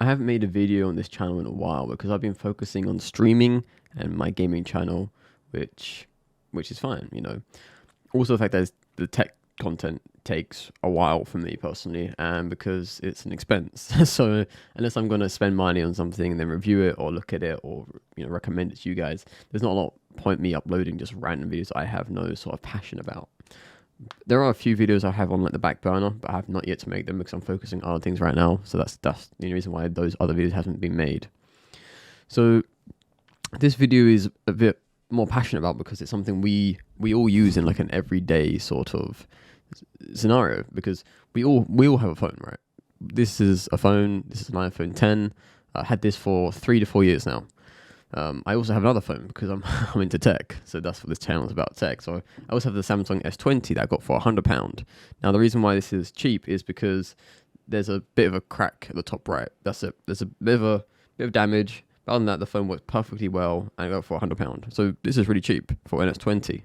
I haven't made a video on this channel in a while because I've been focusing on streaming and my gaming channel, which is fine, you know. Also, the fact that the tech content takes a while for me personally, and because it's an expense. So unless I'm gonna spend money on something and then review it or look at it or recommend it to you guys, there's not a lot of point me uploading just random videos I have no sort of passion about. There are a few videos I have on like the back burner, but I have not yet to make them because I'm focusing on other things right now. So that's the only reason why those other videos haven't been made. So this video is a bit more passionate about because it's something we all use in like an everyday sort of scenario, because we all have a phone, right? This is a phone. This is an iPhone 10. I had this for 3 to 4 years now. I also have another phone because I'm into tech, so that's what this channel is about, tech. So I also have the Samsung S20 that I got for £100. Now the reason why this is cheap is because there's a bit of a crack at the top right. That's it. There's a bit of damage. But other than that, the phone works perfectly well, and I got it for £100. So this is really cheap for an S20.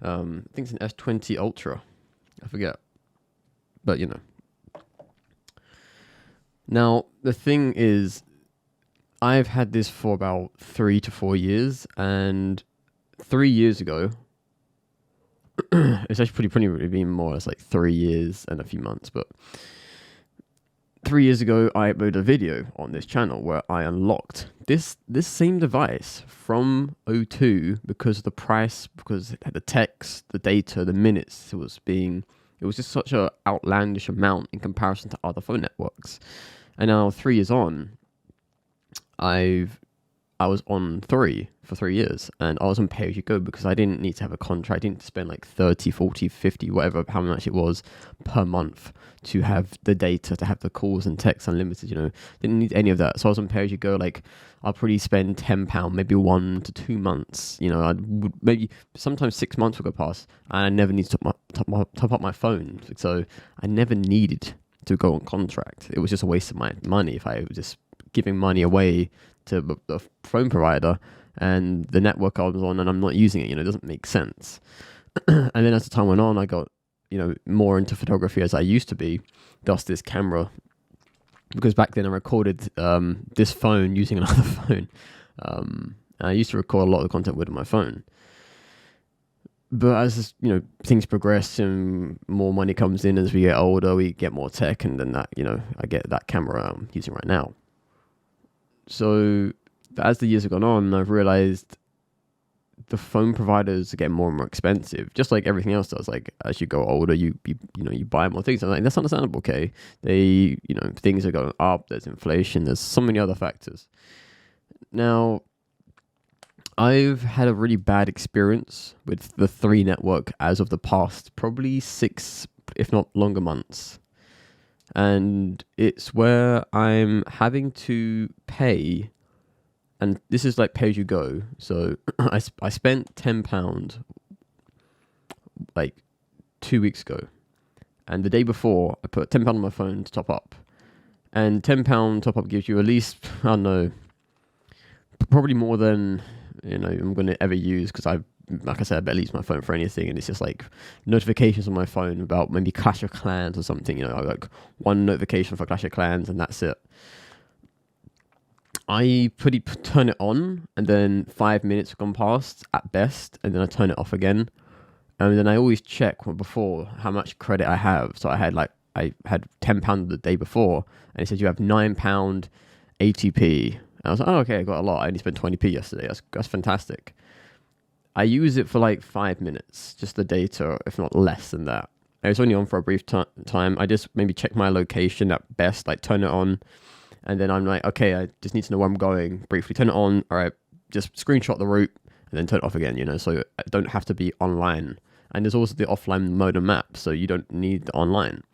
I think it's an S20 Ultra. I forget, but you know. Now the thing is, I've had this for about 3 to 4 years, and 3 years ago, it's actually pretty been more or less like 3 years and a few months, but 3 years ago, I uploaded a video on this channel where I unlocked this same device from O2 because of the price, because it had the text, the data, the minutes. It was just such an outlandish amount in comparison to other phone networks. And now 3 years on, I was on 3 for 3 years, and I was on pay as you go because I didn't need to have a contract. I didn't spend like 30, 40, 50, whatever, how much it was per month to have the data, to have the calls and texts unlimited, didn't need any of that. So I was on pay as you go. Like, I'll probably spend £10, maybe 1 to 2 months, I would maybe sometimes 6 months would go past, and I never need to top up my phone. So I never needed to go on contract. It was just a waste of my money if I was just giving money away to the phone provider and the network I was on and I'm not using it. It doesn't make sense. And then as the time went on, I got more into photography as I used to be, thus this camera, because back then I recorded this phone using another phone. And I used to record a lot of the content with my phone. But as things progress and more money comes in as we get older, we get more tech, and then that I get that camera I'm using right now. So as the years have gone on, I've realized the phone providers get more and more expensive, just like everything else does. Like as you go older, you buy more things. I'm like, that's understandable. Okay, things are going up. There's inflation. There's so many other factors. Now, I've had a really bad experience with the 3 network as of the past probably 6, if not longer, months. And it's where I'm having to pay, and this is like pay as you go. So I spent £10 like 2 weeks ago, and the day before I put £10 on my phone to top up, and £10 top up gives you at least, I don't know, probably more than I'm going to ever use, because like I said, I barely use my phone for anything, and it's just like notifications on my phone about maybe Clash of Clans or something. Like one notification for Clash of Clans, and that's it. I turn it on, and then 5 minutes have gone past at best, and then I turn it off again, and then I always check before how much credit I have. So I had £10 the day before, and it said you have £9 ATP. And I was like, oh, okay, I got a lot. I only spent 20p yesterday. That's fantastic. I use it for like 5 minutes, just the data, if not less than that. And it's only on for a brief time. I just maybe check my location at best, like turn it on. And then I'm like, okay, I just need to know where I'm going. Briefly turn it on. All right, just screenshot the route and then turn it off again, so I don't have to be online. And there's also the offline mode of map, so you don't need the online.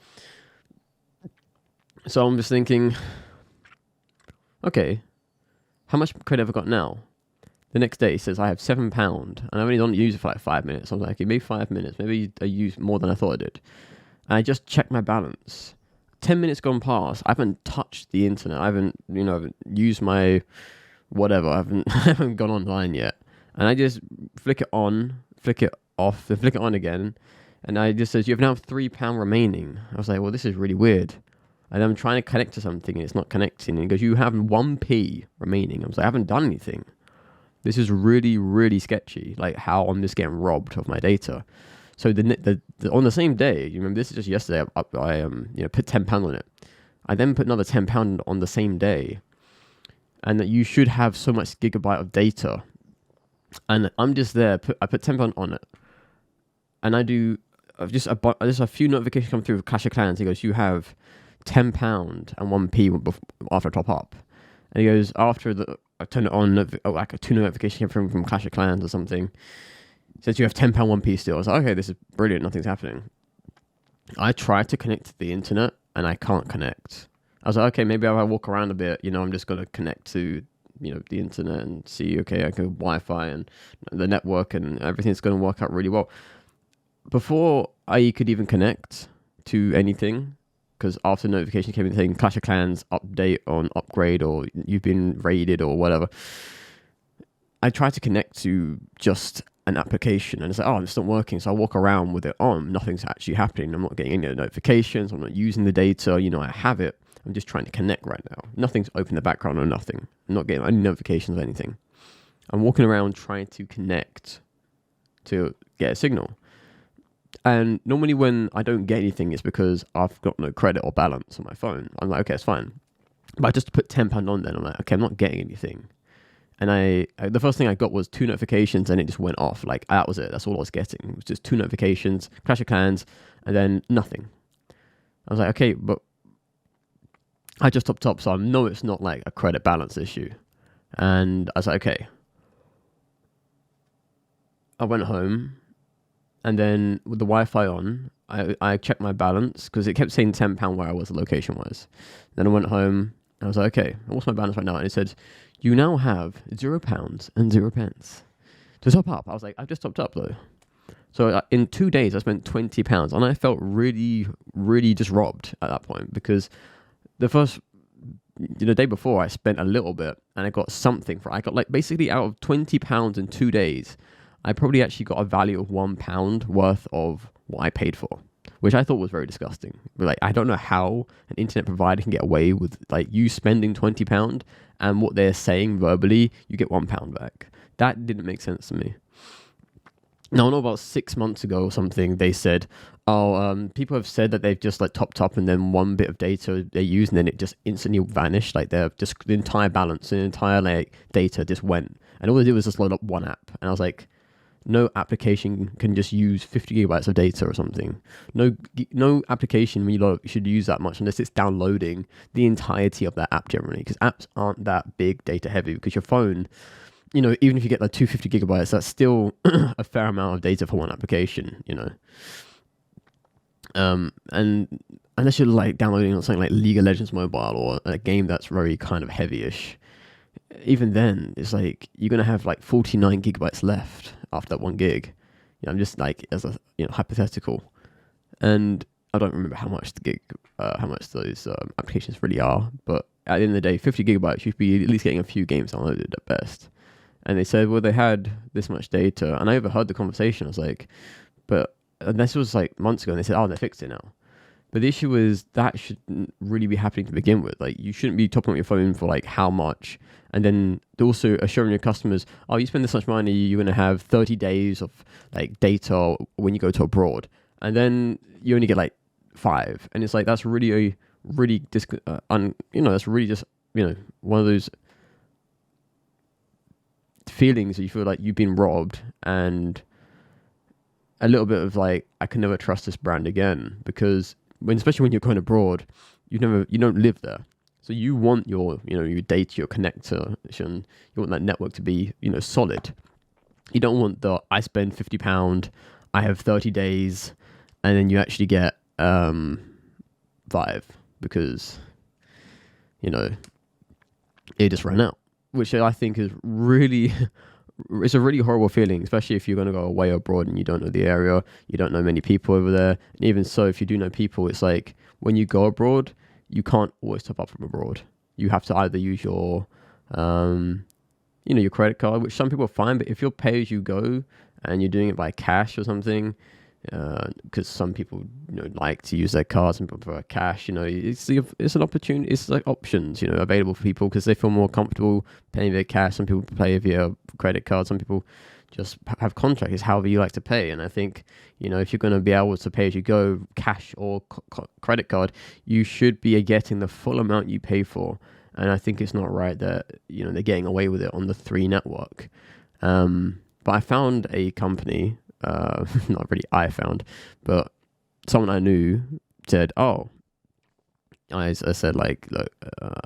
So I'm just thinking, okay, how much credit have I got now? The next day it says I have £7, and I've only done use it for like 5 minutes. I was like, okay, maybe 5 minutes. Maybe I used more than I thought I did. And I just checked my balance. 10 minutes gone past. I haven't touched the internet. I haven't used my whatever. I haven't gone online yet. And I just flick it on, flick it off, then flick it on again. And I just says, you have now £3 remaining. I was like, well, this is really weird. And I'm trying to connect to something and it's not connecting. And he goes, you have 1p remaining. I was like, I haven't done anything. This is really, really sketchy. Like how I'm just getting robbed of my data. So the on the same day, you remember this is just yesterday. I put £10 on it. I then put another £10 on the same day, and that you should have so much gigabyte of data. And I'm just there. I put £10 on it, and I do just a few notifications come through with Clash of Clans. He goes, you have £10 and 1p after I top up. And he goes, after I turn it on, like a 2 notification came from Clash of Clans or something. Says you have £10 1p still. I was like, okay, this is brilliant. Nothing's happening. I tried to connect to the internet and I can't connect. I was like, okay, maybe if I walk around a bit, I'm just going to connect to, the internet and see, okay, I can Wi-Fi and the network and everything's going to work out really well. Before I could even connect to anything, because after notification came in saying Clash of Clans update on upgrade or you've been raided or whatever, I tried to connect to just an application and it's like, oh, it's not working. So I walk around with it on. Nothing's actually happening. I'm not getting any notifications. I'm not using the data. I have it. I'm just trying to connect right now. Nothing's open in the background or nothing. I'm not getting any notifications or anything. I'm walking around trying to connect to get a signal. And normally when I don't get anything, it's because I've got no credit or balance on my phone. I'm like, okay, it's fine. But I just put £10 on then. I'm like, okay, I'm not getting anything. And I the first thing I got was 2 notifications and it just went off. Like, that was it. That's all I was getting. It was just 2 notifications, Clash of Clans, and then nothing. I was like, okay, but I just topped up, so I know it's not like a credit balance issue. And I was like, okay. I went home, and then with the Wi-Fi on, I checked my balance, because it kept saying £10 where I was location-wise. Then I went home, and I was like, okay, what's my balance right now? And it said, you now have £0 and 0 pence to top up. I was like, I've just topped up though. So in 2 days, I spent £20, and I felt really, really just robbed at that point, because the day before I spent a little bit and I got something I got like basically out of £20 in 2 days, I probably actually got a value of £1 worth of what I paid for, which I thought was very disgusting. But like, I don't know how an internet provider can get away with like you spending £20 and what they're saying verbally, you get £1 back. That didn't make sense to me. Now, I know about 6 months ago or something, they said, people have said that they've just like topped up and then one bit of data they used and then it just instantly vanished. Like they're just the entire balance, the entire like data just went. And all they did was just load up one app. And I was like, no application can just use 50 gigabytes of data or something. No application when you load should use that much unless it's downloading the entirety of that app generally, because apps aren't that big data heavy, because your phone, even if you get like 250 gigabytes, that's still a fair amount of data for one application, and unless you're like downloading on something like League of Legends Mobile or a game that's very kind of heavy-ish, even then it's like you're gonna have like 49 gigabytes left after that 1 gig. I'm just like, as a hypothetical, and I don't remember how much those applications really are, but at the end of the day, 50 gigabytes, you should be at least getting a few games downloaded at best. And they said, well, they had this much data, and I overheard the conversation. I was like, and this was like months ago, and they said, oh, they fixed it now. But the issue is that shouldn't really be happening to begin with. Like, you shouldn't be topping up your phone for like how much, and then also assuring your customers, oh, you spend this much money, you're going to have 30 days of like data when you go to abroad, and then you only get like 5, and it's like that's really that's really just one of those feelings that you feel like you've been robbed, and a little bit of like, I can never trust this brand again, because especially when you're going abroad, you don't live there. So you want your data, your connection, you want that network to be, solid. You don't want I spend £50, I have 30 days, and then you actually get 5, because, it just ran out, which I think is really, it's a really horrible feeling, especially if you're going to go away abroad and you don't know the area, you don't know many people over there. And even so, if you do know people, it's like when you go abroad, you can't always top up from abroad. You have to either use your, your credit card, which some people find, but if you're pay as you go and you're doing it by cash or something, because some people like to use their cards, some people prefer cash. It's an opportunity. It's like options available for people because they feel more comfortable paying via cash. Some people pay via credit card. Some people just have contracts. It's however you like to pay. And I think if you're going to be able to pay as you go, cash or credit card, you should be getting the full amount you pay for. And I think it's not right that they're getting away with it on the 3 network. But I found a company. Not really I found, but someone I knew said, I said, like, look,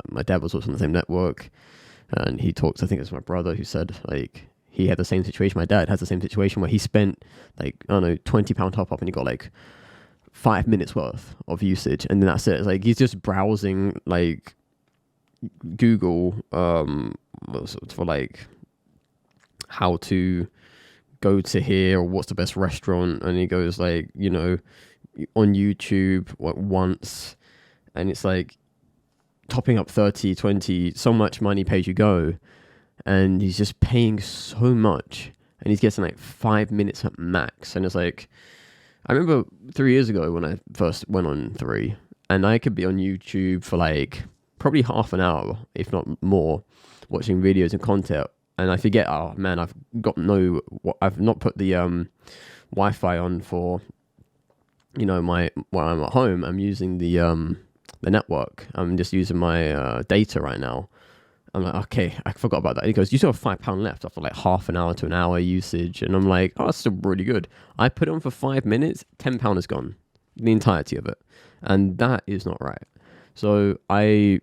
my dad was also on the same network, and he talked, I think it was my brother who said, like, he had the same situation. My dad has the same situation where he spent, like, I don't know, £20 top up and he got like 5 minutes worth of usage, and then that's it. It's like he's just browsing like Google for like how to go to here or what's the best restaurant, and he goes like on YouTube once, and it's like topping up 30, 20, so much money pay as you go, and he's just paying so much, and he's getting like 5 minutes at max. And it's like, I remember 3 years ago when I first went on 3, and I could be on YouTube for like probably half an hour, if not more, watching videos and content. And I forget, oh man, I've not put the Wi-Fi on for, while I'm at home. I'm using the network. I'm just using my data right now. I'm like, okay, I forgot about that. He goes, you still have £5 left after like half an hour to an hour usage. And I'm like, oh, that's still really good. I put it on for 5 minutes, £10 is gone, the entirety of it. And that is not right. So I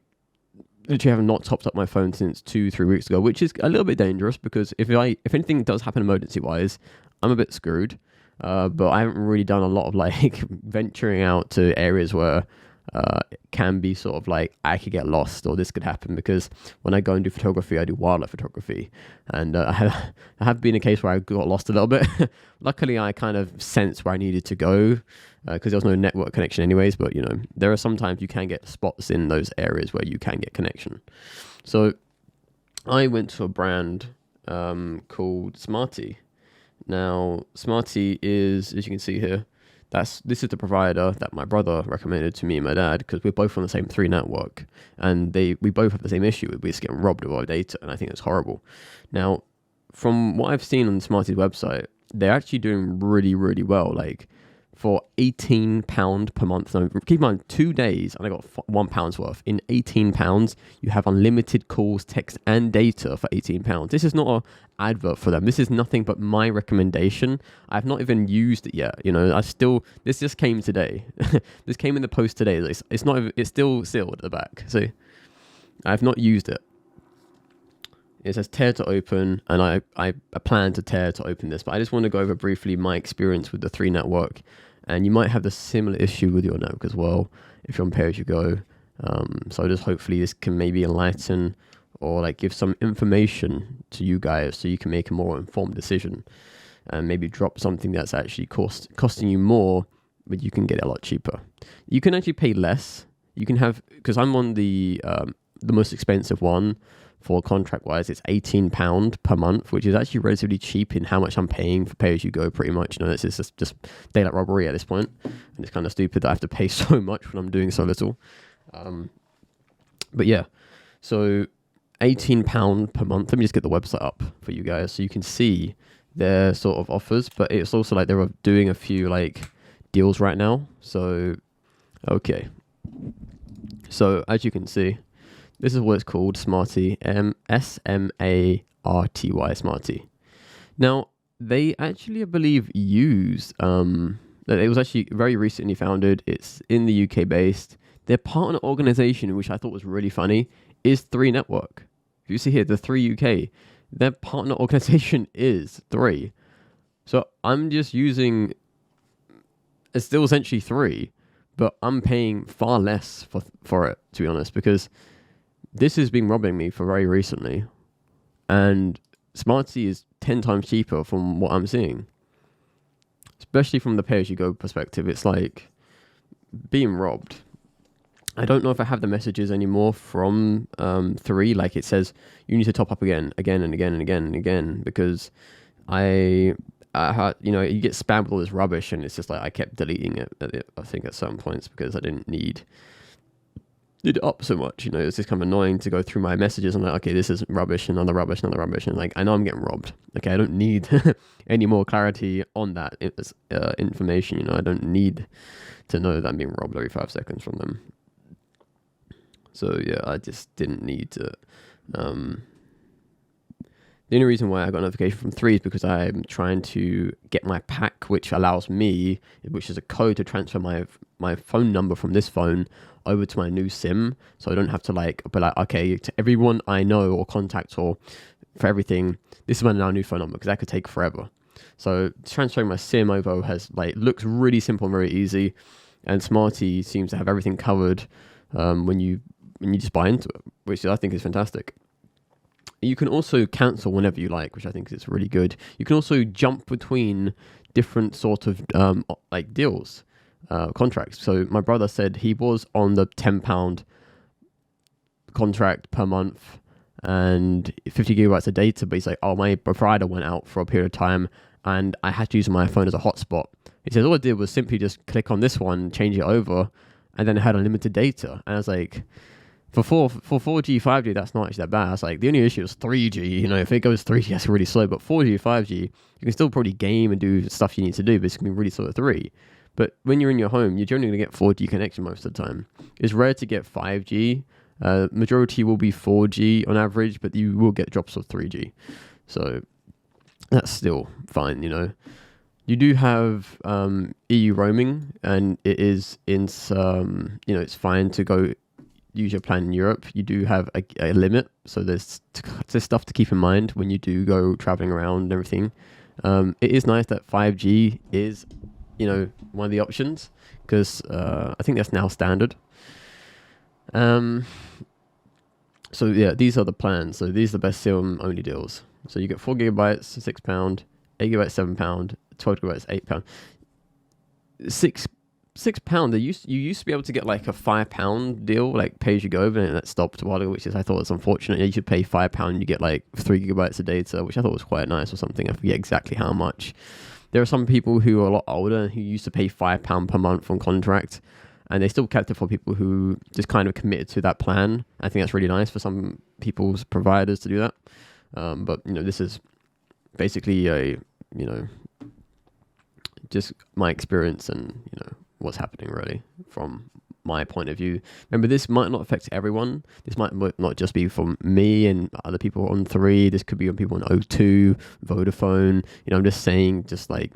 literally have not topped up my phone since 2-3 weeks ago, which is a little bit dangerous because if anything does happen emergency wise, I'm a bit screwed. But I haven't really done a lot of like venturing out to areas where it can be sort of like I could get lost or this could happen, because when I go and do photography, I do wildlife photography, and I have been a case where I got lost a little bit. Luckily, I kind of sensed where I needed to go because there was no network connection anyways, but there are sometimes you can get spots in those areas where you can get connection. So I went to a brand called Smarty. Now Smarty is, as you can see here, this is the provider that my brother recommended to me and my dad, because we're both on the same 3 network, and we both have the same issue. We're just getting robbed of our data, and I think it's horrible. Now, from what I've seen on Smarty's website, they're actually doing really, really well. Like for £18 per month. Now, keep in mind, 2 days, and I got £1 worth. In £18, you have unlimited calls, text, and data for £18. This is not an advert for them. This is nothing but my recommendation. I've not even used it yet. This just came today. This came in the post today. It's still sealed at the back. So I've not used it. It says tear to open, and I plan to tear to open this, but I just want to go over briefly my experience with the 3 network. And you might have the similar issue with your network as well if you're on pay-as-you-go. So just hopefully this can maybe enlighten or like give some information to you guys so you can make a more informed decision and maybe drop something that's actually costing you more, but you can get it a lot cheaper. You can actually pay less. You can have, because I'm on the most expensive one. For contract-wise, it's £18 per month, which is actually relatively cheap in how much I'm paying for pay-as-you-go, pretty much. This is just daylight robbery at this point, and it's kind of stupid that I have to pay so much when I'm doing so little. But yeah, so £18 per month. Let me just get the website up for you guys so you can see their sort of offers, but it's also like they're doing a few like deals right now. So, okay. So as you can see, this is what it's called, Smarty, S-M-A-R-T-Y, Smarty. Now, they actually, I believe, use, it was actually very recently founded. It's in the UK based. Their partner organization, which I thought was really funny, is 3 Network. If you see here, the 3 UK, their partner organization is 3. So I'm just using, it's still essentially 3, but I'm paying far less for it, to be honest, because this has been robbing me for very recently, and Smarty is 10 times cheaper from what I'm seeing. Especially from the pay-as-you-go perspective, it's like being robbed. I don't know if I have the messages anymore from 3, like it says you need to top up again, and again, because I you get spammed with all this rubbish, and it's just like I kept deleting it. I think at certain points because I didn't need it up so much. It's just kind of annoying to go through my messages. I'm like, okay, this is rubbish, another rubbish, another rubbish, and like I know I'm getting robbed. Okay, I don't need any more clarity on that information. I don't need to know that I'm being robbed every 5 seconds from them. So yeah, I just didn't need to. The only reason why I got a notification from 3 is because I'm trying to get my pack, which allows me, which is a code to transfer my phone number from this phone over to my new SIM. So I don't have to be like, okay, to everyone I know or contact or for everything, this is my now new phone number, because that could take forever. So transferring my SIM over looks really simple and very easy. And Smarty seems to have everything covered when you just buy into it, which I think is fantastic. You can also cancel whenever you like, which I think is really good. You can also jump between different sort of deals, contracts. So my brother said he was on the £10 contract per month and 50 gigabytes of data, but he's like, oh, my provider went out for a period of time and I had to use my phone as a hotspot. He says all I did was simply just click on this one, change it over, and then it had unlimited data. And I was like, For 4G, 5G, that's not actually that bad. It's like the only issue is 3G. If it goes 3G, that's really slow. But 4G, 5G, you can still probably game and do stuff you need to do, but it's going to be really slow at 3. But when you're in your home, you're generally going to get 4G connection most of the time. It's rare to get 5G. Majority will be 4G on average, but you will get drops of 3G. So that's still fine, You do have EU roaming, and it is it's fine to go use your plan in Europe. You do have a limit, so there's stuff to keep in mind when you do go traveling around and everything. It is nice that 5G is one of the options, because I think that's now standard. So yeah, these are the plans. So these are the best SIM only deals. So you get 4 gigabytes, £6, 8 gigabytes, £7, 12 gigabytes, £8. £6. You used to be able to get like a £5 deal, like pay as you go, but that stopped a while ago, which is I thought was unfortunate. You should pay £5 and you get like 3 gigabytes of data, which I thought was quite nice or something. I forget exactly how much. There are some people who are a lot older who used to pay £5 per month on contract, and they still kept it for people who just kind of committed to that plan. I think that's really nice for some people's providers to do that. But this is basically just my experience and what's happening really from my point of view. Remember, this might not affect everyone. This might not just be from me and other people on 3. This could be on people on O2, Vodafone. I'm just saying, just like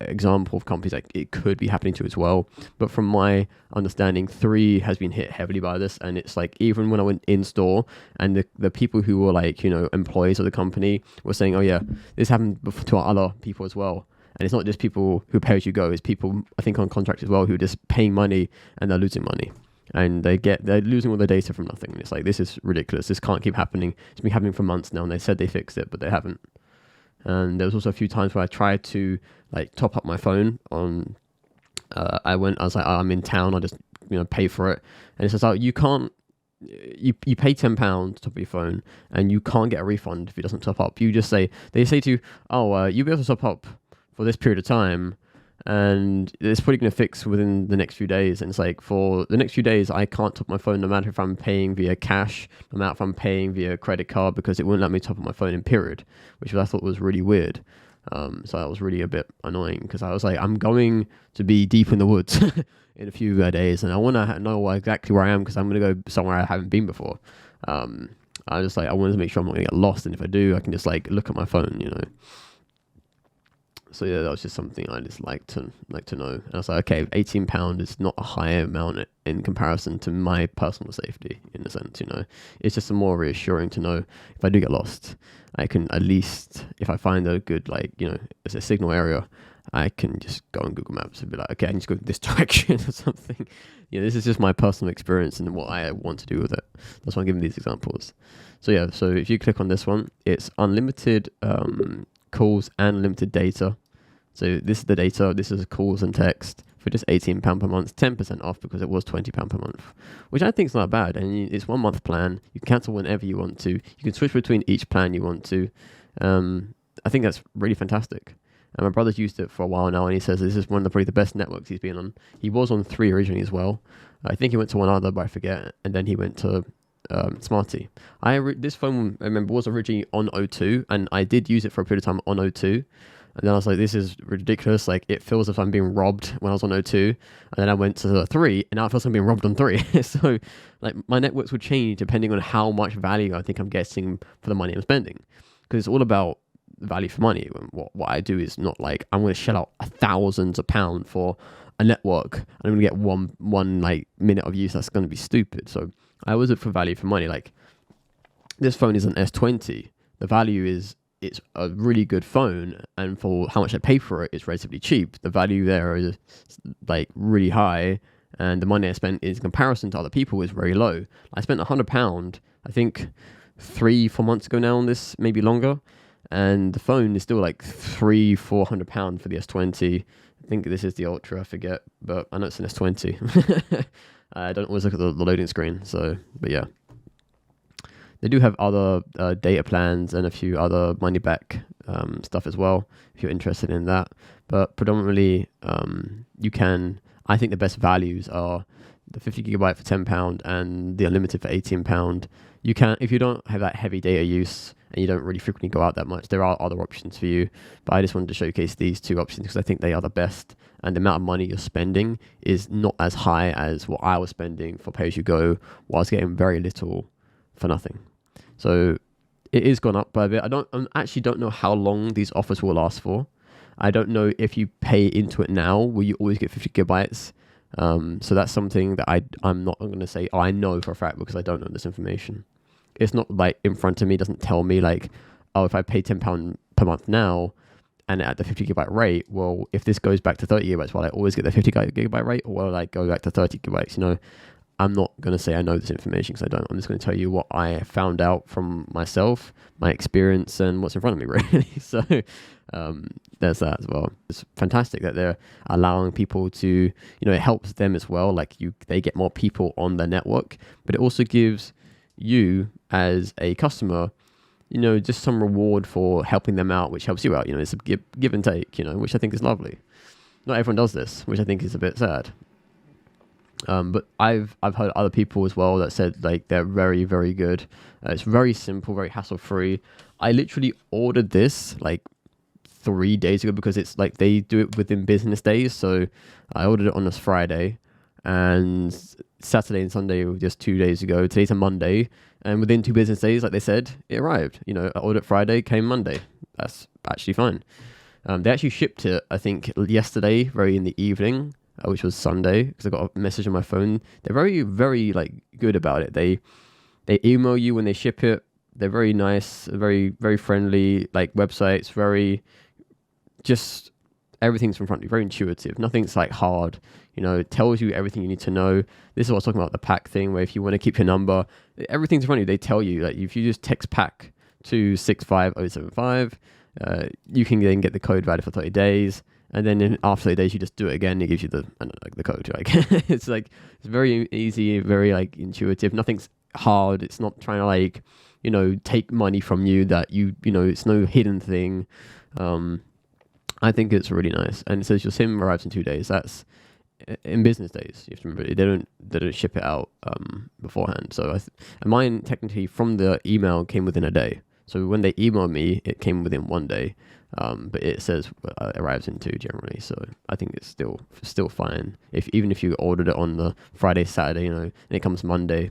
example of companies like it could be happening to as well. But from my understanding, 3 has been hit heavily by this, and it's like even when I went in store and the people who were like employees of the company were saying, oh yeah, this happened to our other people as well. And it's not just people who pay as you go, it's people I think on contract as well who are just paying money and they're losing money, and they're losing all their data from nothing. And it's like, this is ridiculous, this can't keep happening. It's been happening for months now, and they said they fixed it, but they haven't. And there was also a few times where I tried to like top up my phone on I was like, oh, I'm in town, I'll just pay for it. And it's just like, you can't, you pay £10 to top up your phone and you can't get a refund if it doesn't top up. You just say, they say to you, oh, you'll be able to top up for this period of time, and it's probably going to fix within the next few days. And it's like, for the next few days, I can't top my phone no matter if I'm paying via cash, no matter if I'm paying via credit card, because it wouldn't let me top up my phone in period, which I thought was really weird. So that was really a bit annoying, because I was like, I'm going to be deep in the woods in a few days, and I want to know exactly where I am, because I'm going to go somewhere I haven't been before. I was just like, I wanted to make sure I'm not going to get lost, and if I do, I can just like look at my phone, So yeah, that was just something I just like to know. And I was like, okay, £18 is not a high amount in comparison to my personal safety, in a sense. It's just more reassuring to know if I do get lost, I can at least, if I find a good it's a signal area, I can just go on Google Maps and be like, okay, I need to go this direction or something. This is just my personal experience and what I want to do with it. That's why I'm giving these examples. So yeah, so if you click on this one, it's unlimited calls and unlimited data. So this is the data, this is calls and text for just £18 per month, 10% off, because it was £20 per month, which I think is not bad. And it's 1 month plan. You can cancel whenever you want to. You can switch between each plan you want to. I think that's really fantastic. And my brother's used it for a while now, and he says this is probably the best networks he's been on. He was on 3 originally as well. I think he went to one other, but I forget. And then he went to Smarty. This phone, I remember, was originally on O2, and I did use it for a period of time on O2. And then I was like, this is ridiculous. Like, it feels as if I'm being robbed when I was on O2. And then I went to 3, and now it feels like I'm being robbed on 3. So, like, my networks would change depending on how much value I think I'm getting for the money I'm spending. Because it's all about value for money. What I do is not like, I'm going to shell out thousands of pounds for a network, and I'm going to get one like minute of use. That's going to be stupid. So I always look for value for money. Like, this phone is an S20. The value is, it's a really good phone, and for how much I pay for it, it's relatively cheap. The value there is like really high, and the money I spent in comparison to other people is very low. I spent £100, I think 3-4 months ago now on this, maybe longer, and the phone is still like £400 for the S20. I think this is the Ultra, I forget, but I know it's an S20. I don't always look at the loading screen, so, but yeah. They do have other data plans and a few other money back stuff as well, if you're interested in that. But predominantly, I think the best values are the 50 gigabyte for £10 and the unlimited for £18. You can, if you don't have that heavy data use and you don't really frequently go out that much, there are other options for you. But I just wanted to showcase these 2 options because I think they are the best, and the amount of money you're spending is not as high as what I was spending for pay-as-you-go, whilst getting very little for nothing. So it is gone up by a bit. I actually don't know how long these offers will last for. I don't know if you pay into it now, will you always get 50 gigabytes? So that's something that I'm not going to say, oh, I know for a fact, because I don't know this information. It's not like in front of me, doesn't tell me like, oh, if I pay £10 per month now and at the 50 gigabyte rate, well, if this goes back to 30 gigabytes, will I always get the 50 gigabyte rate, or will I go back to 30 gigabytes? You know, I'm not going to say I know this information because I don't. I'm just going to tell you what I found out from myself, my experience, and what's in front of me, really. So there's that as well. It's fantastic that they're allowing people to, you know, it helps them as well. Like, they get more people on the network, but it also gives you as a customer, you know, just some reward for helping them out, which helps you out. You know, it's a give and take, you know, which I think is lovely. Not everyone does this, which I think is a bit sad. But I've heard other people as well that said like they're very, very good. It's very simple, very hassle free. I literally ordered this like 3 days ago because it's like they do it within business days. So I ordered it on this Friday, and Saturday and Sunday were just 2 days ago. Today's a Monday, and within 2 business days, like they said, it arrived. You know, I ordered Friday, came Monday. That's actually fine. They actually shipped it, I think, yesterday, very in the evening, which was Sunday, because I got a message on my phone. They're very, very like good about it. They email you when they ship it. They're very nice, very, very friendly, like websites, very, just everything's in front of you, very intuitive. Nothing's like hard, you know, it tells you everything you need to know. This is what I was talking about, the pack thing, where if you want to keep your number, everything's in front of you. They tell you, like, if you just text pack to 65075, you can then get the code valid for 30 days. And then after 30 days, you just do it again. It gives you the code. Like, it's like, it's very easy, very like intuitive. Nothing's hard. It's not trying to like, you know, take money from you that you know, it's no hidden thing. I think it's really nice. And it says your SIM arrives in 2 days. That's in business days. You have to remember, they don't ship it out beforehand. So and mine technically from the email came within a day. So when they emailed me, it came within 1 day. But it says it arrives in 2 generally. So I think it's still fine. Even if you ordered it on the Friday, Saturday, you know, and it comes Monday,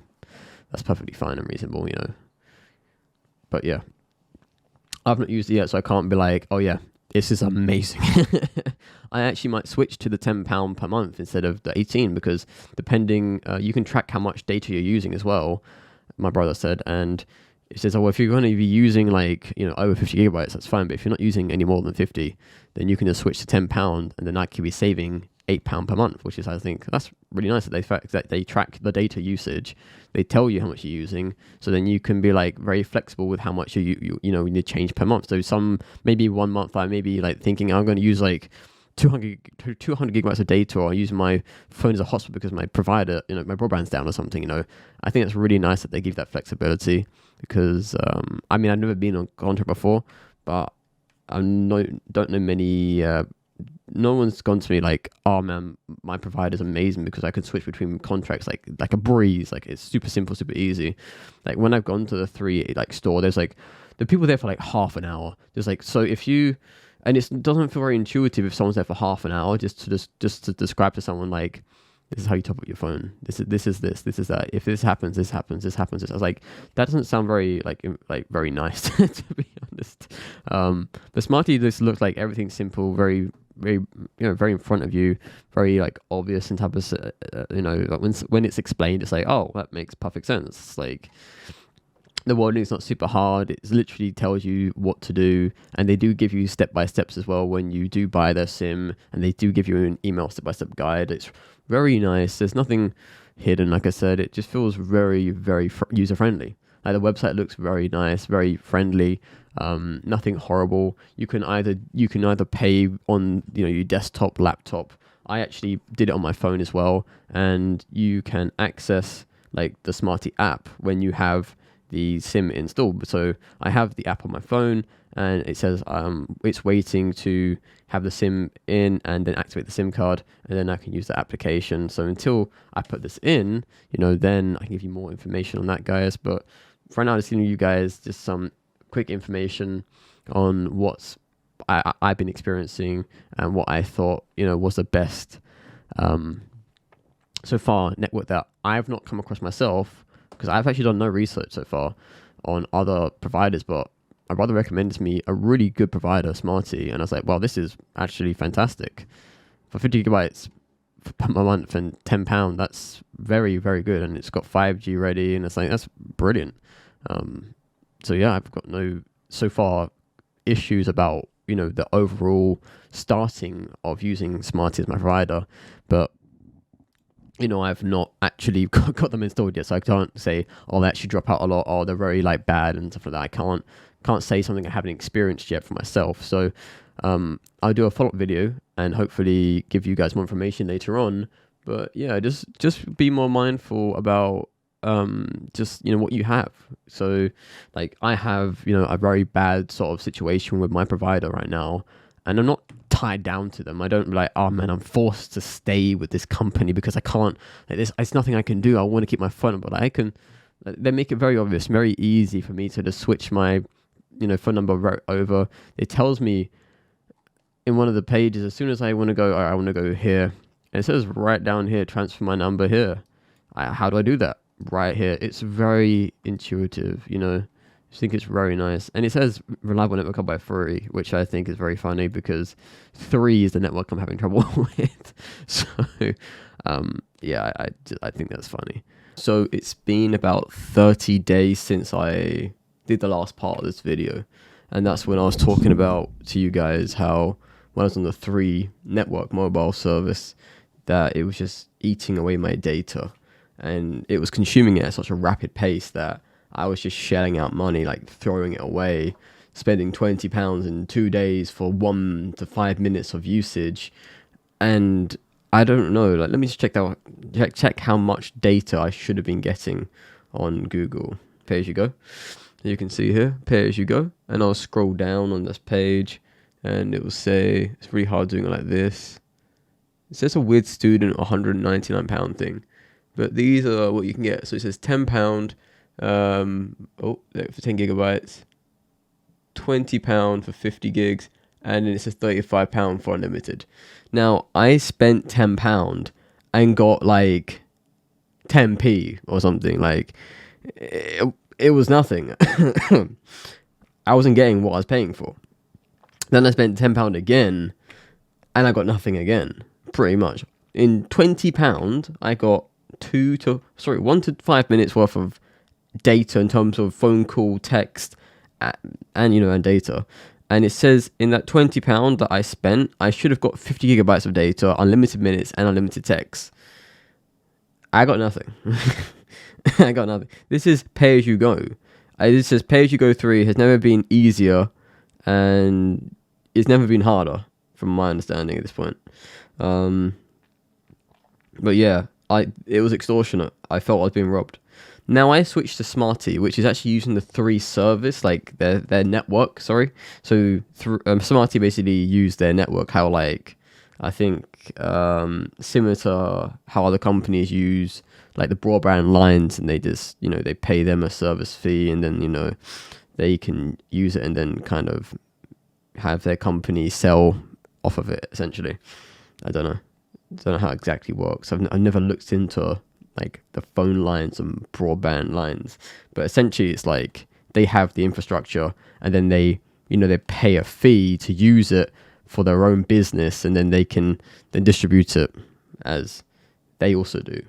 that's perfectly fine and reasonable, you know. But yeah, I've not used it yet, so I can't be like, oh yeah, this is amazing. I actually might switch to the £10 per month instead of the 18, because depending, you can track how much data you're using as well, my brother said, and it says, oh, well, if you're going to be using like, you know, over 50 gigabytes, that's fine. But if you're not using any more than 50, then you can just switch to £10, and then that could be saving £8 per month, which is, I think, that's really nice that they track the data usage. They tell you how much you're using, so then you can be like very flexible with how much you know, you need to change per month. So maybe 1 month I may be like thinking I'm going to use like 200 gigabytes of data, or use my phone as a hotspot because my provider, you know, my broadband's down or something, you know. I think it's really nice that they give that flexibility, because I mean, I've never been on contract before, but don't know many. No one's gone to me like, oh man, my provider's amazing because I can switch between contracts like a breeze. Like it's super simple, super easy. Like when I've gone to the 3 like store, there's like the people there for like half an hour. There's like, so if you, and it doesn't feel very intuitive if someone's there for half an hour just to describe to someone like, this is how you top up your phone. This is that. If this happens, this happens, this happens. I was like, that doesn't sound very like very nice to be honest. But Smarty just looks like everything's simple, very very in front of you, very like obvious in type of like when it's explained, it's like, oh, that makes perfect sense. It's like the wording is not super hard. It literally tells you what to do, and they do give you step by steps as well when you do buy their SIM, and they do give you an email step by step guide. It's very nice. There's nothing hidden. Like I said, it just feels very user friendly. Like the website looks very nice, very friendly. Nothing horrible. You can either pay on your desktop, laptop. I actually did it on my phone as well, and you can access like the Smarty app when you have the SIM installed. So I have the app on my phone, and it says it's waiting to have the SIM in and then activate the SIM card, and then I can use the application. So until I put this in, then I can give you more information on that, guys. But for now, just giving you guys just some quick information on what I've been experiencing and what I thought was the best so far network that I've not come across myself, because I've actually done no research so far on other providers, but my brother recommended to me a really good provider, Smarty, and I was like, wow, this is actually fantastic. For 50 gigabytes per month and £10, that's very good, and it's got 5G ready, and it's like, that's brilliant. So yeah, I've got no so far issues about the overall starting of using Smarty as my provider, but I've not actually got them installed yet, so I can't say, oh, they actually drop out a lot, or they're very like bad and stuff like that. I can't say something I haven't experienced yet for myself. So I'll do a follow-up video and hopefully give you guys more information later on. But yeah, just be more mindful about just what you have. So like I have a very bad sort of situation with my provider right now, and I'm not tied down to them. I don't be like, oh man, I'm forced to stay with this company because I can't, like, it's nothing I can do. I want to keep my phone, but I can, they make it very obvious, very easy for me to just switch my phone number over. It tells me in one of the pages, as soon as I want to go, I want to go here, and it says right down here, transfer my number here. How do I do that? Right here. It's very intuitive, I think it's very nice. And it says reliable network up by 3, which I think is very funny because 3 is the network I'm having trouble with. So, yeah, I think that's funny. So it's been about 30 days since I did the last part of this video. And that's when I was talking about to you guys how when I was on the 3 network mobile service, that it was just eating away my data. And it was consuming it at such a rapid pace that I was just shelling out money, like throwing it away, spending £20 in 2 days for 1 to 5 minutes of usage. And I don't know, like, let me just check how much data I should have been getting on Google. Pay as you go. You can see here, pay as you go. And I'll scroll down on this page and it will say, it's really hard doing it like this. It says a weird student £199 thing. But these are what you can get. So it says £10, for 10 gigabytes, £20 for 50 gigs, and then it says £35 for unlimited. Now, I spent £10 and got like 10p or something. Like, it was nothing. I wasn't getting what I was paying for. Then I spent £10 again, and I got nothing again, pretty much. In £20, I got 1 to 5 minutes worth of data in terms of phone call, text, and data. And it says in that £20 that I spent, I should have got 50 gigabytes of data, unlimited minutes, and unlimited text. I got nothing. I got nothing. This is pay as you go. This says pay as you go 3 has never been easier, and it's never been harder, from my understanding at this point. But yeah, it was extortionate. I felt I was being robbed. Now I switched to Smarty, which is actually using the 3 service, like their network. Sorry, so through Smarty basically use their network. How like I think similar to how other companies use like the broadband lines, and they just they pay them a service fee, and then they can use it and then kind of have their company sell off of it essentially. I don't know how it exactly works. I've never looked into like the phone lines and broadband lines, but essentially it's like they have the infrastructure, and then they pay a fee to use it for their own business, and then they can then distribute it as they also do.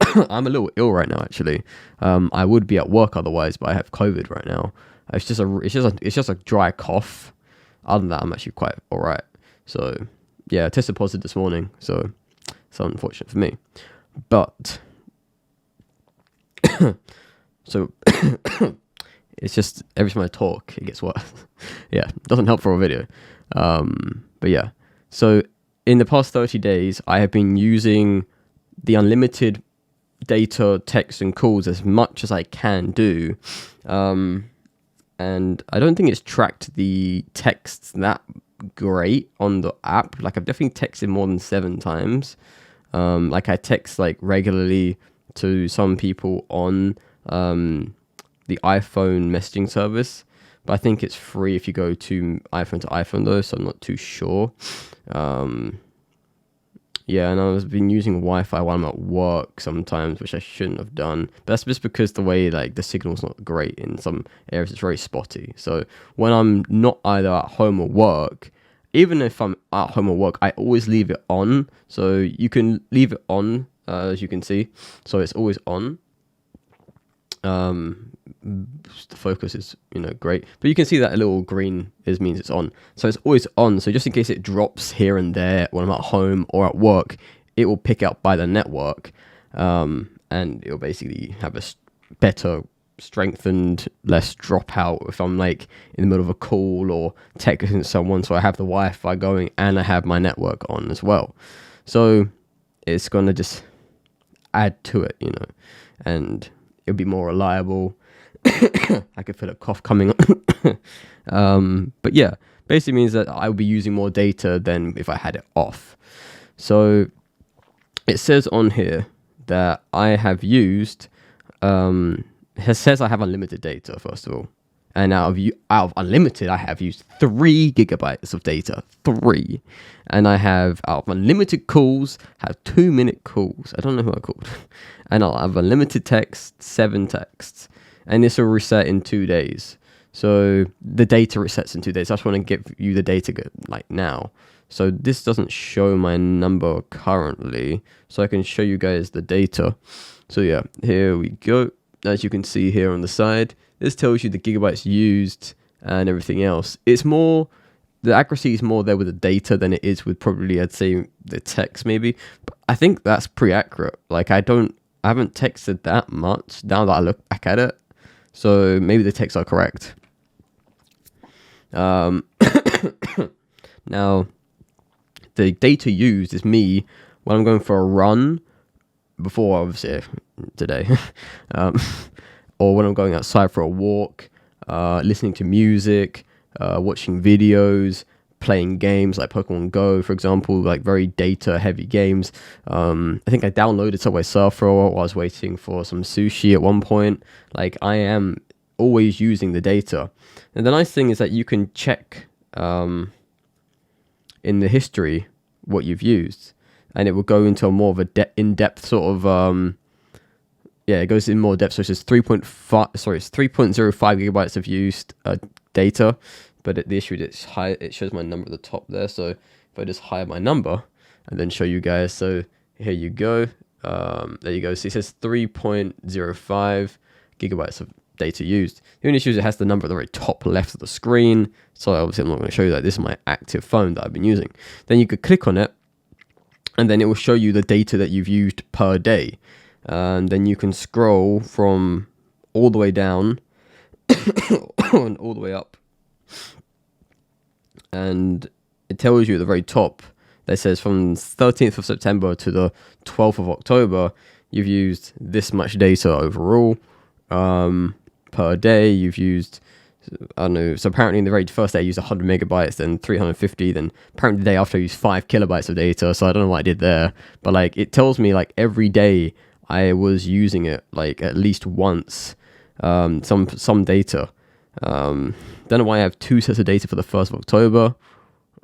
I'm a little ill right now, actually. I would be at work otherwise, but I have COVID right now. It's just a dry cough. Other than that, I'm actually quite all right. So yeah, I tested positive this morning, so it's unfortunate for me. But so it's just every time I talk, it gets worse. Yeah, doesn't help for a video. But yeah, so in the past 30 days, I have been using the unlimited data, text, and calls as much as I can do. And I don't think it's tracked the texts that great on the app. Like I've definitely texted more than 7 times. Like I text like regularly to some people on the iPhone messaging service, but I think it's free if you go to iPhone though, so I'm not too sure. Yeah, and I've been using Wi-Fi while I'm at work sometimes, which I shouldn't have done. But that's just because the way like the signal's not great in some areas. It's very spotty. So when I'm not either at home or work, even if I'm at home or work, I always leave it on. So you can leave it on, as you can see. So it's always on. The focus is great, but you can see that a little green means it's on, so it's always on. So just in case it drops here and there when I'm at home or at work, it will pick up by the network, and it'll basically have a better strengthened, less dropout if I'm like in the middle of a call or texting someone. So I have the Wi-Fi going and I have my network on as well, so it's gonna just add to it, and it'll be more reliable. I could feel a cough coming on. But yeah, basically means that I'll be using more data than if I had it off. So it says on here that I have used, it says I have unlimited data, first of all. And out of unlimited, I have used 3 gigabytes of data. 3. And I have, out of unlimited calls, have 2-minute calls. I don't know who I called. And I'll have unlimited text, 7 texts. And this will reset in 2 days. So the data resets in 2 days. I just want to give you the data like now. So this doesn't show my number currently. So I can show you guys the data. So yeah, here we go. As you can see here on the side, this tells you the gigabytes used and everything else. It's more, the accuracy is more there with the data than it is with probably, I'd say, the text maybe. But I think that's pretty accurate. Like I haven't texted that much now that I look back at it. So maybe the texts are correct. Now, the data used is me when I'm going for a run, before obviously today, or when I'm going outside for a walk, listening to music, watching videos, playing games like Pokemon Go, for example, like very data heavy games. I think I downloaded Subway Surfer while I was waiting for some sushi at one point. Like I am always using the data. And the nice thing is that you can check in the history what you've used, and it will go into a more of a in-depth sort of it goes in more depth. So it's 3.05 gigabytes of used data. But the issue is it's high. It shows my number at the top there. So if I just hide my number and then show you guys, so here you go. There you go. So it says 3.05 gigabytes of data used. The only issue is it has the number at the very top left of the screen. So obviously I'm not going to show you that. This is my active phone that I've been using. Then you could click on it, and then it will show you the data that you've used per day. And then you can scroll from all the way down and all the way up. And it tells you at the very top that says from 13th of September to the 12th of October, you've used this much data overall per day. You've used, I don't know, so apparently in the very first day I used 100 megabytes, then 350, then apparently the day after I used 5 kilobytes of data. So I don't know what I did there, but like it tells me like every day I was using it like at least once, some data. Don't know why I have 2 sets of data for the 1st of October.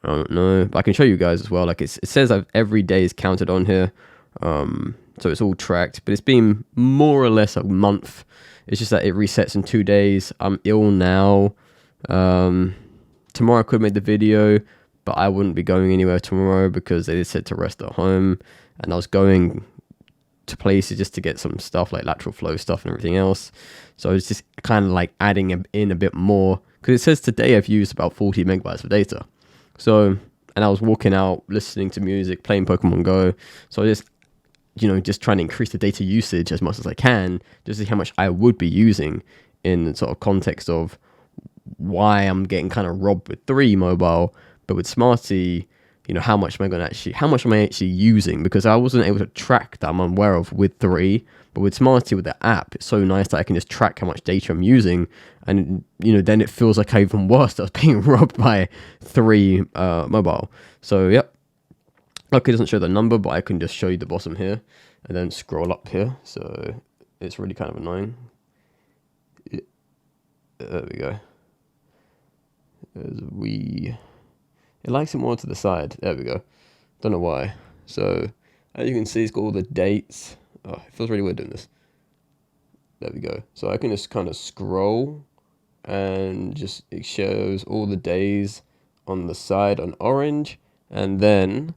I don't know, but I can show you guys as well. Like it says every day is counted on here, so it's all tracked. But it's been more or less a month. It's just that it resets in 2 days. I'm ill now. Tomorrow I could make the video, but I wouldn't be going anywhere tomorrow because they said to rest at home, and I was going to places just to get some stuff like lateral flow stuff and everything else. So it's just kind of like adding in a bit more, because it says today I've used about 40 megabytes of data. So, and I was walking out, listening to music, playing Pokemon Go. So I just, just trying to increase the data usage as much as I can, just to see how much I would be using in the sort of context of why I'm getting kind of robbed with 3 mobile, but with Smarty, how much am I actually using? Because I wasn't able to track that, I'm aware of, with 3, but with Smarty, with the app, it's so nice that I can just track how much data I'm using, and then it feels like even worse that I was being robbed by 3 mobile. So yep. Okay, it doesn't show the number, but I can just show you the bottom here and then scroll up here. So it's really kind of annoying. There we go. It likes it more to the side. There we go. Don't know why. So as you can see, it's got all the dates. Oh, it feels really weird doing this. There we go. So I can just kind of scroll, and it shows all the days on the side on orange, and then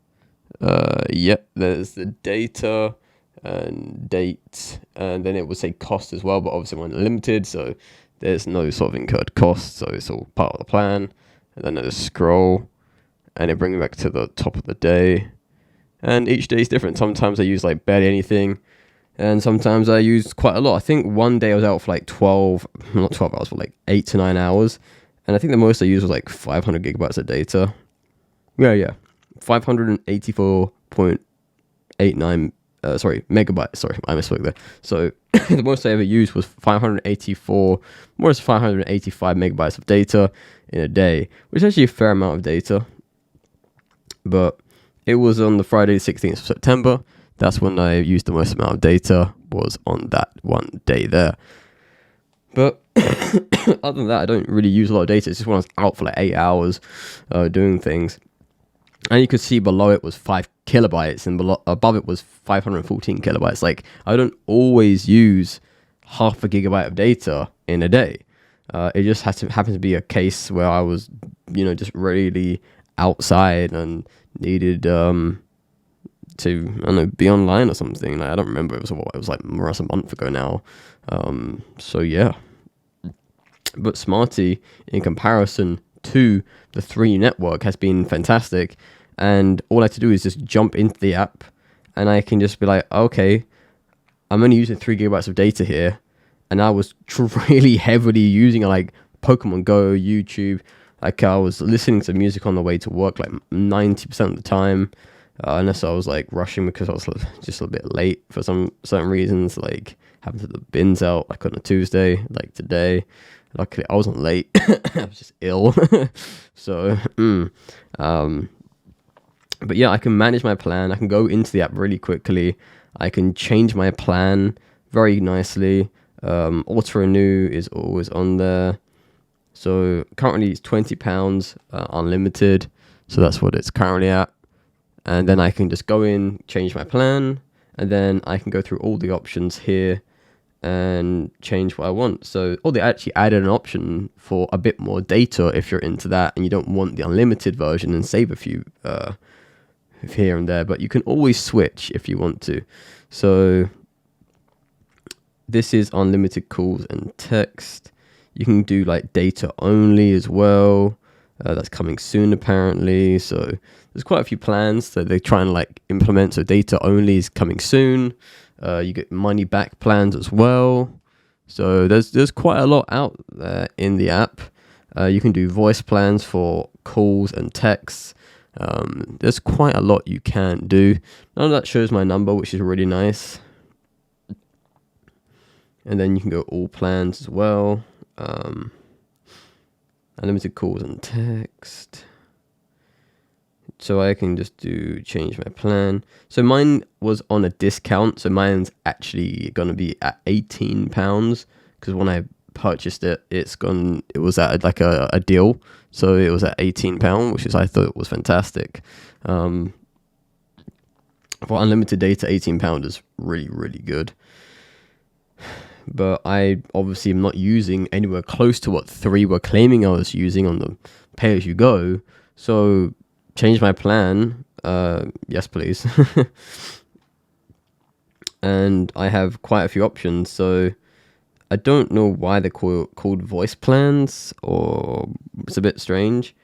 there's the data and dates, and then it would say cost as well, but obviously I'm unlimited, so there's no sort of incurred cost, so it's all part of the plan. And then I just scroll, and it brings me back to the top of the day, and each day is different. Sometimes I use like barely anything, and sometimes I use quite a lot. I think one day I was out for like not 12 hours, but like 8 to 9 hours, and I think the most I used was like 500 gigabytes of data. Yeah. 584.89 megabytes. Sorry, I misspoke there. So the most I ever used was 585 megabytes of data in a day, which is actually a fair amount of data. But it was on the Friday, 16th of September. That's when I used the most amount of data, was on that one day there. But other than that, I don't really use a lot of data. It's just when I was out for like 8 hours doing things. And you could see below it was 5 kilobytes, and above it was 514 kilobytes. Like, I don't always use half a gigabyte of data in a day. It just happened to be a case where I was, just really outside and needed to, be online or something. Like, I don't remember. It was like more or less a month ago now. So yeah. But Smarty, in comparison to the 3 network, has been fantastic. And all I have to do is just jump into the app, and I can just be like, okay, I'm only using 3 gigabytes of data here. And I was really heavily using like Pokemon Go, YouTube. Like, I was listening to music on the way to work like 90% of the time, unless I was like rushing because I was just a little bit late for some certain reasons, like having to the bins out like on a Tuesday, like today. Luckily, I wasn't late. I was just ill. So, but yeah, I can manage my plan. I can go into the app really quickly. I can change my plan very nicely. Auto renew is always on there. So currently it's £20 unlimited. So that's what it's currently at. And then I can just go in, change my plan, and then I can go through all the options here and change what I want. So, they actually added an option for a bit more data if you're into that and you don't want the unlimited version, and save a few here and there, but you can always switch if you want to. So this is unlimited calls and text. You can do like data only as well. That's coming soon apparently. So there's quite a few plans that they're trying to like implement. So data only is coming soon. You get money back plans as well. So there's quite a lot out there in the app. You can do voice plans for calls and texts. There's quite a lot you can do. None of that shows my number, which is really nice. And then you can go all plans as well. Unlimited calls and text. So I can just change my plan. So mine was on a discount. So mine's actually going to be at £18 because when I purchased it, it was at like a deal. So it was at £18, which I thought was fantastic. For unlimited data, £18 is really, really good. But I obviously am not using anywhere close to what 3 were claiming I was using on the pay-as-you-go. So change my plan. Yes, please. And I have quite a few options. So I don't know why they're called voice plans, or it's a bit strange.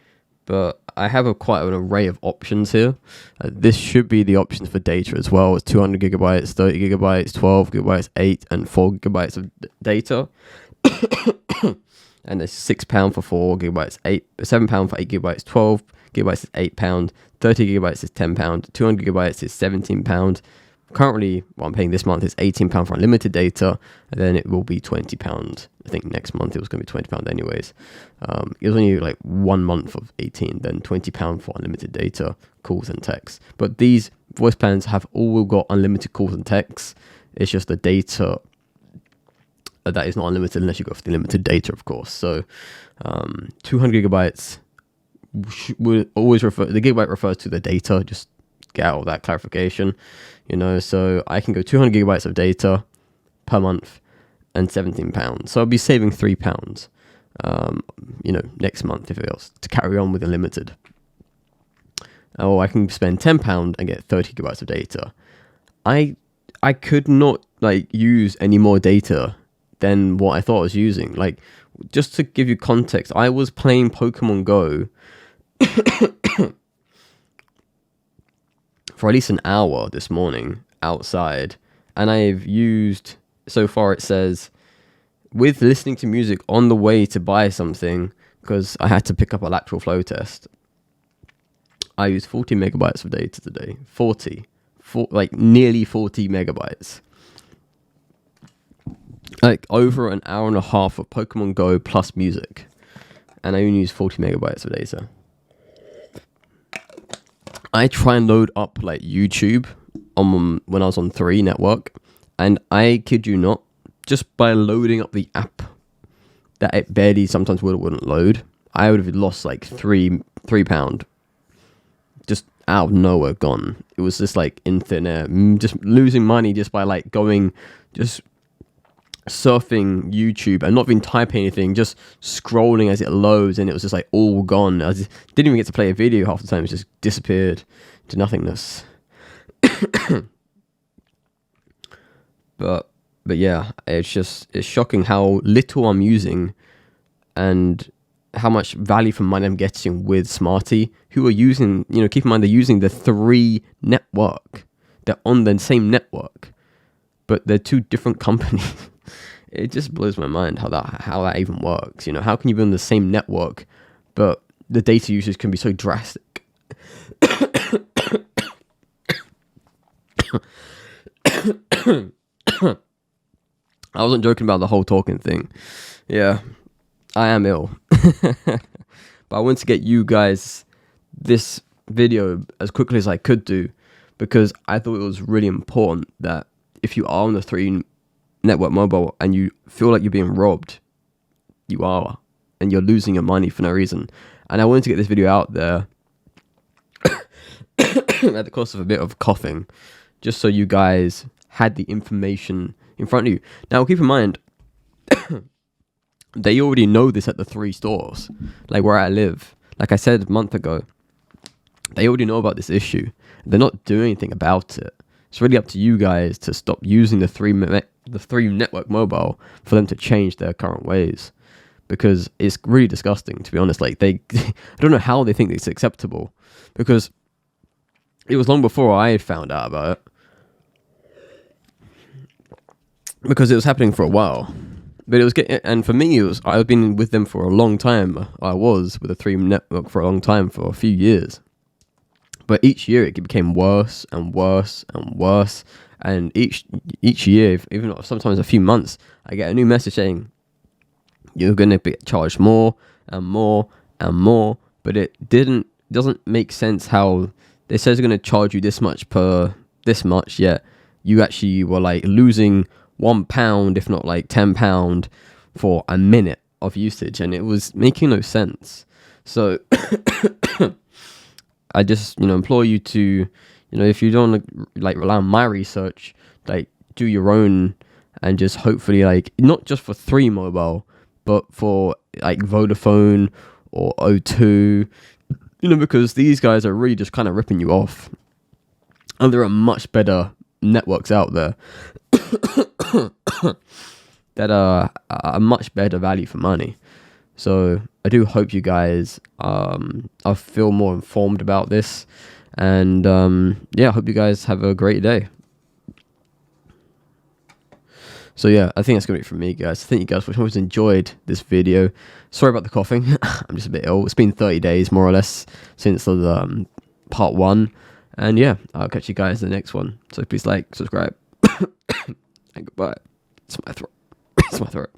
But I have quite an array of options here. This should be the options for data as well. It's 200 gigabytes, 30 gigabytes, 12 gigabytes, 8 and 4 gigabytes of data. And it's £6 for 4 gigabytes, £7 for 8 gigabytes, 12 gigabytes is £8, 30 gigabytes is £10, 200 gigabytes is £17. Currently, what I'm paying this month is £18 for unlimited data, and then it will be £20. I think next month it was going to be £20 anyways. It was only like 1 month of 18, then £20 for unlimited data, calls and texts. But these voice plans have all got unlimited calls and texts. It's just the data that is not unlimited unless you go for the limited data, of course. So 200 gigabytes would always the gigabyte refers to the data. Just get out of that clarification, so I can go 200 gigabytes of data per month and £17. So I'll be saving £3, next month if it was to carry on with unlimited. Or I can spend £10 and get 30 gigabytes of data. I could not use any more data than what I thought I was using. Just to give you context, I was playing Pokemon Go for at least an hour this morning outside, and I've used, so far it says, with listening to music on the way to buy something, because I had to pick up a lateral flow test, I used 40 megabytes of data today. Nearly 40 megabytes. Over an hour and a half of Pokemon Go plus music, and I only use 40 megabytes of data. I try and load up YouTube when I was on 3 network, and I kid you not, just by loading up the app that it barely sometimes wouldn't load, I would have lost £3 just out of nowhere, gone. It was just in thin air, just losing money just by just surfing YouTube and not even typing anything, just scrolling as it loads, and it was just all gone. I just didn't even get to play a video half the time. It just disappeared to nothingness. but yeah, it's shocking how little I'm using and how much value for money I'm getting with Smarty, who are using, keep in mind, they're using the 3 network. They're on the same network, but they're 2 different companies. It just blows my mind how that even works. How can you be on the same network, but the data usage can be so drastic? I wasn't joking about the whole talking thing. Yeah, I am ill. But I wanted to get you guys this video as quickly as I could do, because I thought it was really important that if you are on the 3 network mobile and you feel like you're being robbed, you are, and you're losing your money for no reason. And I wanted to get this video out there at the cost of a bit of coughing, just so you guys had the information in front of you. Now, keep in mind, they already know this at the 3 stores, where I live. Like I said a month ago, they already know about this issue. They're not doing anything about it. It's really up to you guys to stop using the 3 network mobile for them to change their current ways, because it's really disgusting, to be honest. I don't know how they think it's acceptable, because it was long before I found out about it, because it was happening for a while. But it was and for me, I've been with them for a long time. I was with the 3 network for a long time, for a few years. But But each year it became worse and worse and worse. And each year, even sometimes a few months, I get a new message saying you're gonna be charged more and more and more. But it doesn't make sense how they says they're gonna charge you this much per this much, yet you actually were like losing £1, if not like £10 for a minute of usage, and it was making no sense. So I just implore you to if you don't like rely on my research, like do your own, and just hopefully like not just for 3 Mobile, but for like Vodafone or O2, because these guys are really just kind of ripping you off, and there are much better networks out there that are a much better value for money. So I do hope you guys I feel more informed about this, and I hope you guys have a great day. So yeah, I think that's gonna be it from me, guys. Thank you guys for always enjoyed this video. Sorry about the coughing. I'm just a bit ill. It's been 30 days more or less since the part 1, and yeah, I'll catch you guys in the next one. So please like, subscribe, and goodbye. It's my throat. It's my throat.